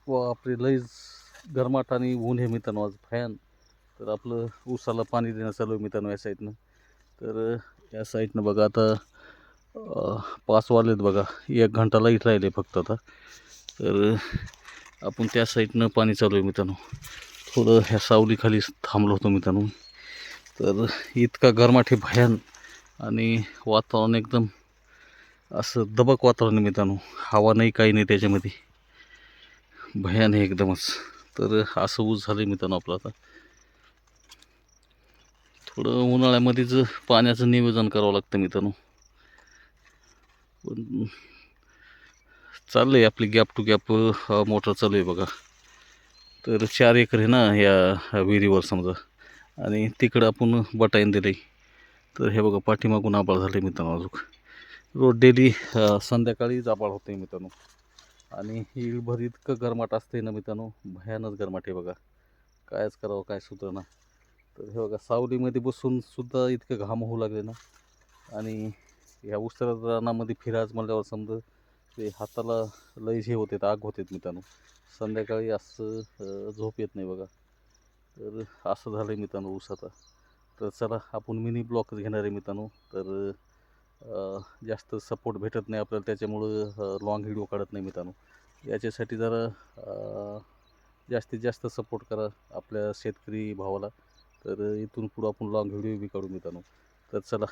बापरे लईच गरमाट आणि ऊन आहे मित्रांनो आज फॅन. तर आपलं ऊसाला पाणी देणं चालू आहे मित्रांनो या साईडनं. तर या साईडनं बघा आता 5 वाजलेत बघा, 1 घंटा लाईट राहिले फक्त आता. तर आपण त्या साईडनं पाणी चालू आहे मित्रांनो. थोडं ह्या सावलीखाली थांबलो होतो मित्रांनो. तर इतका गरमाट आहे भयान आणि वातावरण एकदम असं दबक वातावरण मित्रांनो. हवा नाही काही नाही त्याच्यामध्ये, भयान आहे एकदमच. तर असं ऊस झालं मित्रांनो आपलं आता. थोडं उन्हाळ्यामध्येच पाण्याचं नियोजन करावं लागतं मित्रांनो. पण चाललंय आपली गॅप टू गॅप मोटर चालू आहे बघा. तर 4 एकर आहे ना या विहिरीवर समजा, आणि तिकडं आपण बटाईन दिलं आहे. तर हे बघा पाठीमागून आबाळ झालं मित्रांनो. अजून रोज डेली संध्याकाळीच आबाळ होतं आहे मित्रांनो. आणि हिळभर इतकं गरमाट असते ना मित्रांनो, भयानच गरमाट आहे बघा. कायच करावं काय सुचना. तर हे बघा सावलीमध्ये बसून सुद्धा इतकं घाम होऊ लागले ना. आणि ह्या उस्तर रानामध्ये फिरायचं म्हणल्यावर समजा ते हाताला लयच हे होते, आग होते मित्रांनो. संध्याकाळी असं झोप येत नाही बघा. तर असं झालं आहे मित्रांनो ऊस आता. तर चला आपण मिनी ब्लॉकच घेणार आहे मित्रांनो. तर जास्त सपोर्ट भेटत नाही आपल्याला, त्याच्यामुळं लाँग व्हिडिओ काढत नाही मित्रांनो. याच्यासाठी जरा जास्तीत जास्त सपोर्ट करा आपल्या शेतकरी भावाला. तर इथून पुढं आपण लाँग व्हिडिओ बी काढू मित्रांनो. तर चला